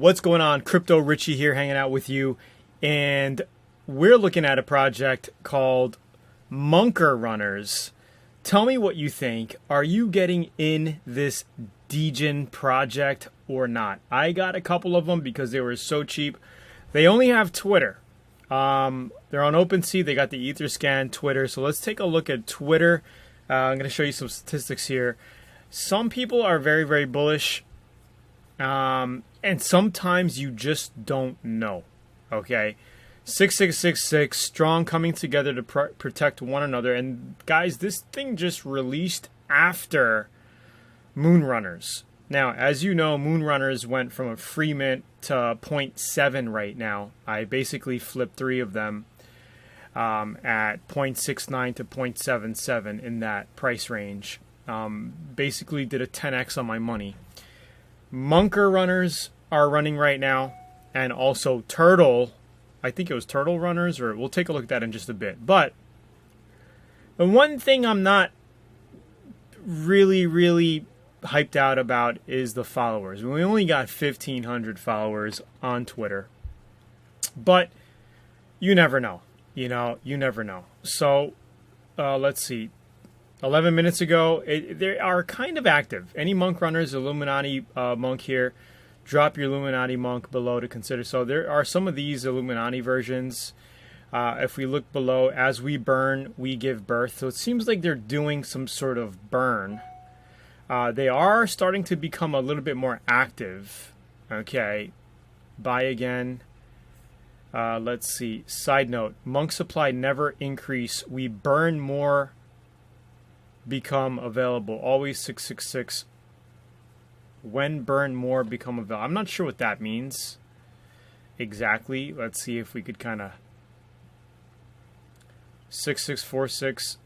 what's going on? Crypto Richie here hanging out with you. And we're looking at a project called MonkeRunners. Tell me what you think. Are you getting in this Degen project or not? I got a couple of them because they were so cheap. They only have Twitter. They're on OpenSea. They got the Etherscan, Twitter. So let's take a look at Twitter. I'm going to show you some statistics here. Some people are very, very bullish. And sometimes you just don't know. Okay. 6666, strong, coming together to protect one another. And guys, this thing just released after Moonrunners. Now, as you know, Moonrunners went from a free mint to 0.7 right now. I basically flipped 3 of them at 0.69 to 0.77 in that price range. Basically did a 10x on my money. MonkeRunners are running right now, and also Turtle. I think it was Turtle Runners, or we'll take a look at that in just a bit. But the one thing I'm not really hyped out about is the followers. We only got 1,500 followers on Twitter, but you never know. You never know. So let's see. 11 minutes ago, they are kind of active. Any MonkeRunners, Illuminati monk here, drop your Illuminati monk below to consider. So there are some of these Illuminati versions. If we look below, as we burn, we give birth. So it seems like they're doing some sort of burn. They are starting to become a little bit more active. Okay. Buy again. Let's see. Side note, monk supply never increase. We burn more, become available. Always 666. When burn more, become available. I'm not sure what that means exactly. Let's see if we could kind of 6646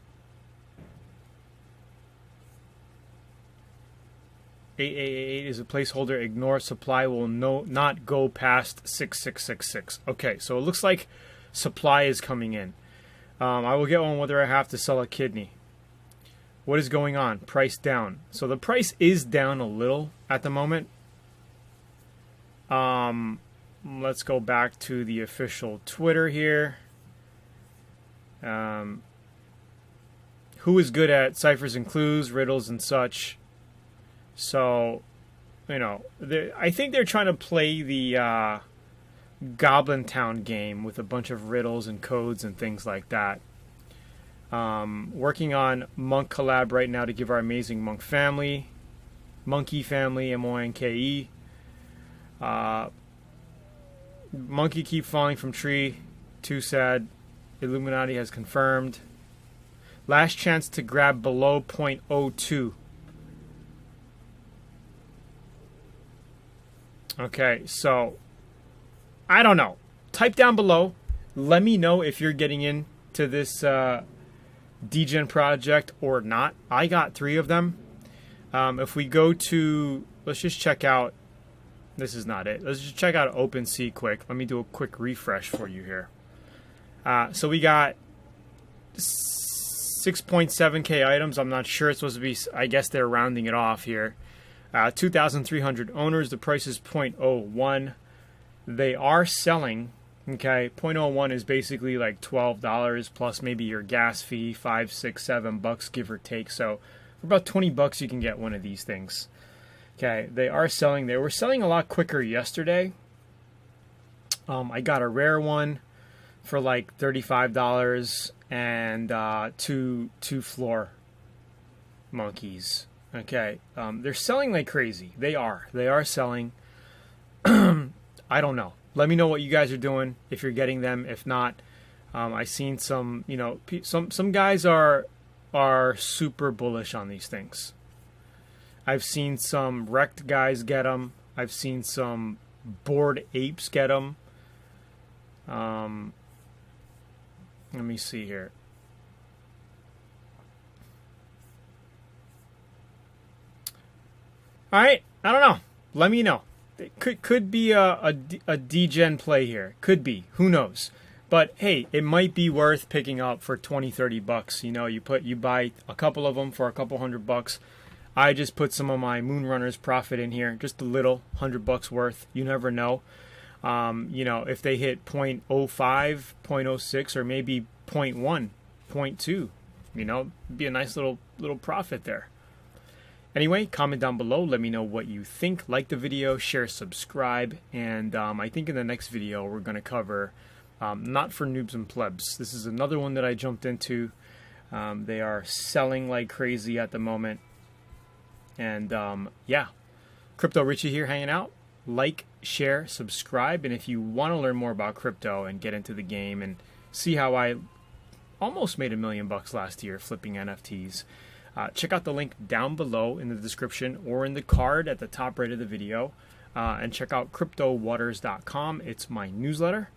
8888 is a placeholder. Ignore supply will not go past 6666. Okay, so it looks like supply is coming in. I will get one whether I have to sell a kidney. What is going on? Price down. So the price is down a little at the moment. Let's go back to the official Twitter here. Who is good at ciphers and clues, riddles and such? So, I think they're trying to play the Goblin Town game with a bunch of riddles and codes and things like that. Working on Monk collab right now to give our amazing Monk family, Monkey family, MONKE. Monkey keep falling from tree. Too sad. Illuminati has confirmed. Last chance to grab below 0.02. Okay, so I don't know. Type down below. Let me know if you're getting into this Degen project or not. I got 3 of them. If we go to, let's just check out, this is not it. Let's just check out OpenSea quick. Let me do a quick refresh for you here. So we got 6.7k items. I'm not sure it's supposed to be, I guess they're rounding it off here. 2,300 owners. The price is 0.01. They are selling. Okay, 0.01 is basically like $12 plus maybe your gas fee, $5, $6, $7 give or take. So for about $20 you can get one of these things. Okay, they are selling. They were selling a lot quicker yesterday. I got a rare one for like $35 and two floor monkeys. Okay, they're selling like crazy. They are selling. I don't know. Let me know what you guys are doing if you're getting them. If not, I've seen some. Some guys are super bullish on these things. I've seen some wrecked guys get them. I've seen some bored apes get them. Let me see here. All right, I don't know. Let me know. It could be a Degen play here. Could be. Who knows? But hey, it might be worth picking up for $20, $30. You buy a couple of them for a couple $100. I just put some of my Moonrunners profit in here, just a little, $100 worth. You never know. You know, if they hit 0.05, 0.06, or maybe 0.1, 0.2, you know, be a nice little profit there. Anyway, comment down below. Let me know what you think. Like the video, share, subscribe, and I think in the next video we're going to cover not for noobs and plebs. This is another one that I jumped into. They are selling like crazy at the moment. And yeah, Crypto Richie here hanging out. Like, share, subscribe, and if you want to learn more about crypto and get into the game and see how I almost made $1 million last year flipping NFTs, check out the link down below in the description or in the card at the top right of the video, and check out CryptoWaters.com. It's my newsletter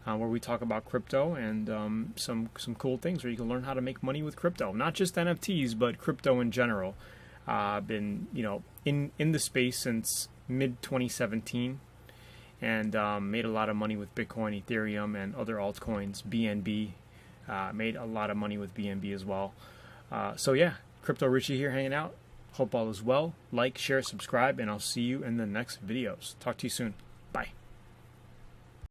where we talk about crypto and some cool things where you can learn how to make money with crypto, not just NFTs but crypto in general. I've been, you know, in the space since mid 2017 and made a lot of money with Bitcoin, Ethereum, and other altcoins. BNB, made a lot of money with BNB as well. So yeah, Crypto Richie here hanging out. Hope all is well. Like, share, subscribe, and I'll see you in the next videos. Talk to you soon.